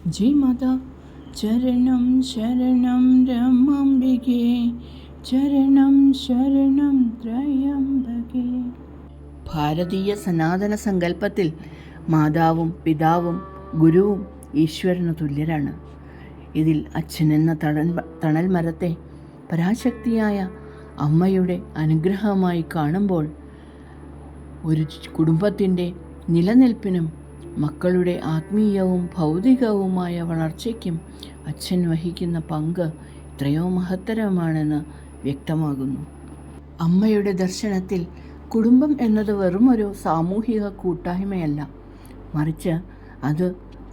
ജയ് മാതാ. ചരണം ശരണം രമാംബികേ, ചരണം ശരണം ത്രയംബകേ. ഭാരതീയ സനാതന സങ്കല്പത്തിൽ മാതാവും പിതാവും ഗുരുവും ഈശ്വരന് തുല്യരാണ്. ഇതിൽ അച്ഛൻ എന്ന തണൽ മരത്തെ പരാശക്തിയായ അമ്മയുടെ അനുഗ്രഹമായി കാണുമ്പോൾ ഒരു കുടുംബത്തിൻ്റെ നിലനിൽപ്പിനും മക്കളുടെ ആത്മീയവും ഭൗതികവുമായ വളർച്ചയ്ക്കും അച്ഛൻ വഹിക്കുന്ന പങ്ക് എത്രയോ മഹത്തരമാണെന്ന് വ്യക്തമാകുന്നു. അമ്മയുടെ ദർശനത്തിൽ കുടുംബം എന്നത് വെറുമൊരു സാമൂഹിക കൂട്ടായ്മയല്ല, മറിച്ച് അത്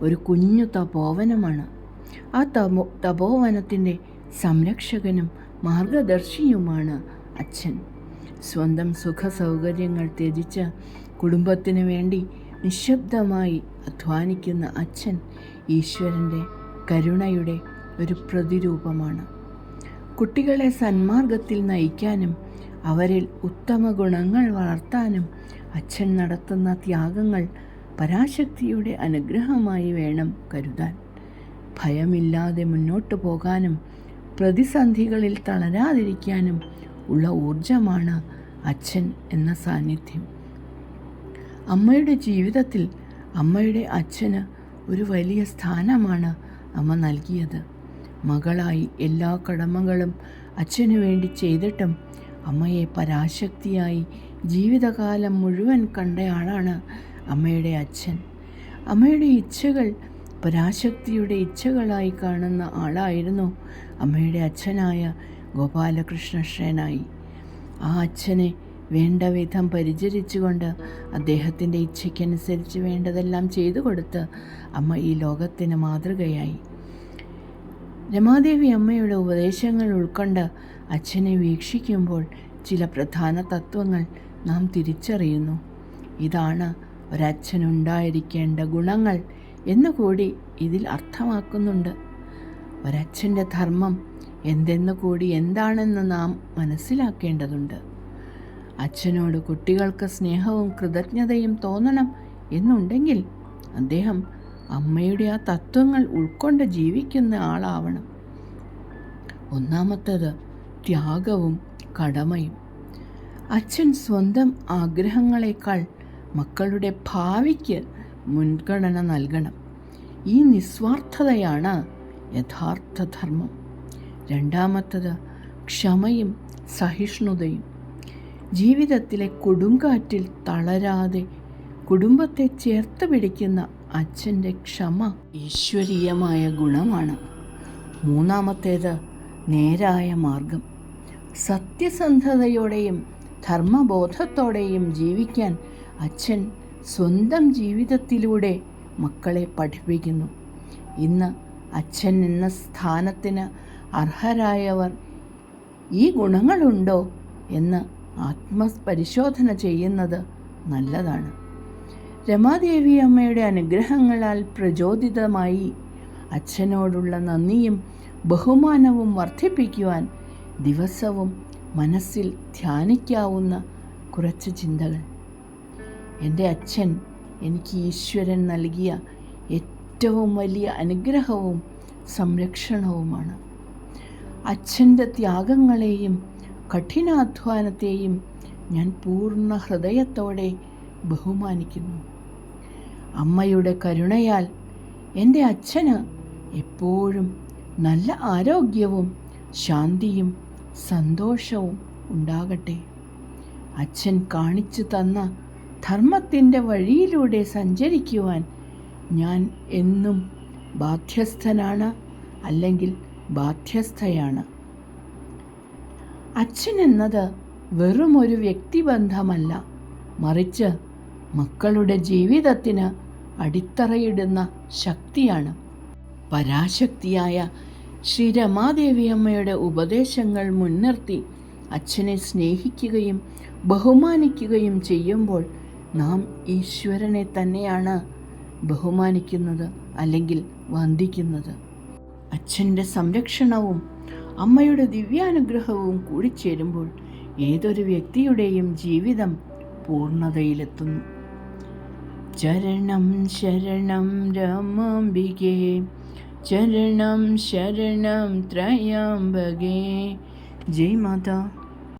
ഒരു കുഞ്ഞു തപോവനമാണ്. ആ തപോവനത്തിൻ്റെ സംരക്ഷകനും മാർഗദർശിയുമാണ് അച്ഛൻ. സ്വന്തം സുഖ സൗകര്യങ്ങൾ ത്യജിച്ച് കുടുംബത്തിന് വേണ്ടി നിശബ്ദമായി അധ്വാനിക്കുന്ന അച്ഛൻ ഈശ്വരൻ്റെ കരുണയുടെ ഒരു പ്രതിരൂപമാണ്. കുട്ടികളെ സന്മാർഗത്തിൽ നയിക്കാനും അവരിൽ ഉത്തമ ഗുണങ്ങൾ വളർത്താനും അച്ഛൻ നടത്തുന്ന ത്യാഗങ്ങൾ പരാശക്തിയുടെ അനുഗ്രഹമായി വേണം കരുതാൻ. ഭയമില്ലാതെ മുന്നോട്ടു പോകാനും പ്രതിസന്ധികളിൽ തളരാതിരിക്കാനും ഉള്ള ഊർജമാണ് അച്ഛൻ എന്ന സാന്നിധ്യം. അമ്മയുടെ ജീവിതത്തിൽ അമ്മയുടെ അച്ഛന് ഒരു വലിയ സ്ഥാനമാണ് അമ്മ നൽകിയത്. മകളായി എല്ലാ കടമകളും അച്ഛനു വേണ്ടി ചെയ്തിട്ടും അമ്മയെ പരാശക്തിയായി ജീവിതകാലം മുഴുവൻ കണ്ടയാളാണ് അമ്മയുടെ അച്ഛൻ. അമ്മയുടെ ഇച്ഛകൾ പരാശക്തിയുടെ ഇച്ഛകളായി കാണുന്ന ആളായിരുന്നു അമ്മയുടെ അച്ഛനായ ഗോപാലകൃഷ്ണ ഷേനായി. ആ അച്ഛനെ വേണ്ട വിധം പരിചരിച്ചുകൊണ്ട് അദ്ദേഹത്തിൻ്റെ ഇച്ഛയ്ക്കനുസരിച്ച് വേണ്ടതെല്ലാം ചെയ്തു കൊടുത്ത് അമ്മ ഈ ലോകത്തിന് മാതൃകയായി. രമാദേവി അമ്മയുടെ ഉപദേശങ്ങൾ ഉൾക്കൊണ്ട് അച്ഛനെ വീക്ഷിക്കുമ്പോൾ ചില പ്രധാന തത്വങ്ങൾ നാം തിരിച്ചറിയുന്നു. ഇതാണ് ഒരച്ഛനുണ്ടായിരിക്കേണ്ട ഗുണങ്ങൾ എന്നുകൂടി ഇതിൽ അർത്ഥമാക്കുന്നുണ്ട്. ഒരച്ഛൻ്റെ ധർമ്മം എന്തെന്നു കൂടി എന്താണെന്ന് നാം മനസ്സിലാക്കേണ്ടതുണ്ട്. അച്ഛനോട് കുട്ടികൾക്ക് സ്നേഹവും കൃതജ്ഞതയും തോന്നണം എന്നുണ്ടെങ്കിൽ അദ്ദേഹം അമ്മയുടെ ആ തത്വങ്ങൾ ഉൾക്കൊണ്ട് ജീവിക്കുന്ന ആളാവണം. ഒന്നാമത്തേത് ത്യാഗവും കടമയും. അച്ഛൻ സ്വന്തം ആഗ്രഹങ്ങളെക്കാൾ മക്കളുടെ ഭാവിക്ക് മുൻഗണന നൽകണം. ഈ നിസ്വാർത്ഥതയാണ് യഥാർത്ഥ ധർമ്മം. രണ്ടാമത്തത് ക്ഷമയും സഹിഷ്ണുതയും. ജീവിതത്തിലെ കൊടുങ്കാറ്റിൽ തളരാതെ കുടുംബത്തെ ചേർത്ത് പിടിക്കുന്ന അച്ഛൻ്റെ ക്ഷമ ഈശ്വരീയമായ ഗുണമാണ്. മൂന്നാമത്തേത് നേരായ മാർഗം. സത്യസന്ധതയോടെയും ധർമ്മബോധത്തോടെയും ജീവിക്കാൻ അച്ഛൻ സ്വന്തം ജീവിതത്തിലൂടെ മക്കളെ പഠിപ്പിക്കുന്നു. ഇന്ന് അച്ഛൻ എന്ന സ്ഥാനത്തിന് അർഹരായവർ ഈ ഗുണങ്ങളുണ്ടോ എന്ന് ആത്മപരിശോധന ചെയ്യുന്നത് നല്ലതാണ്. രമാദേവി അമ്മയുടെ അനുഗ്രഹങ്ങളാൽ പ്രചോദിതമായി അച്ഛനോടുള്ള നന്ദിയും ബഹുമാനവും വർദ്ധിപ്പിക്കുവാൻ ദിവസവും മനസ്സിൽ ധ്യാനിക്കാവുന്ന കുറച്ച് ചിന്തകൾ. എൻ്റെ അച്ഛൻ എനിക്ക് ഈശ്വരൻ നൽകിയ ഏറ്റവും വലിയ അനുഗ്രഹവും സംരക്ഷണവുമാണ്. അച്ഛൻ്റെ ത്യാഗങ്ങളെയും കഠിനാധ്വാനത്തെയും ഞാൻ പൂർണ്ണ ഹൃദയത്തോടെ ബഹുമാനിക്കുന്നു. അമ്മയുടെ കരുണയാൽ എൻ്റെ അച്ഛന് എപ്പോഴും നല്ല ആരോഗ്യവും ശാന്തിയും സന്തോഷവും ഉണ്ടാകട്ടെ. അച്ഛൻ കാണിച്ചു തന്ന ധർമ്മത്തിൻ്റെ വഴിയിലൂടെ സഞ്ചരിക്കുവാൻ ഞാൻ എന്നും ബാധ്യസ്ഥനാണ്, അല്ലെങ്കിൽ ബാധ്യസ്ഥയാണ്. അച്ഛൻ എന്നത് വെറും ഒരു വ്യക്തിബന്ധമല്ല, മറിച്ച് മക്കളുടെ ജീവിതത്തിന് അടിത്തറയിടുന്ന ശക്തിയാണ്. പരാശക്തിയായ ശ്രീ രമാദേവി അമ്മയുടെ ഉപദേശങ്ങൾ മുൻനിർത്തി അച്ഛനെ സ്നേഹിക്കുകയും ബഹുമാനിക്കുകയും ചെയ്യുമ്പോൾ നാം ഈശ്വരനെ തന്നെയാണ് ബഹുമാനിക്കുന്നത്, അല്ലെങ്കിൽ വന്ദിക്കുന്നത്. അച്ഛൻ്റെ സംരക്ഷണവും അമ്മയുടെ ദിവ്യാനുഗ്രഹവും കൂടിച്ചേരുമ്പോൾ ഏതൊരു വ്യക്തിയുടെയും ജീവിതം പൂർണ്ണതയിലെത്തുന്നു. ചരണം ശരണം രമാംബികേ, ചരണം ശരണം ത്രയംബകേ. ജയ് മാതാ.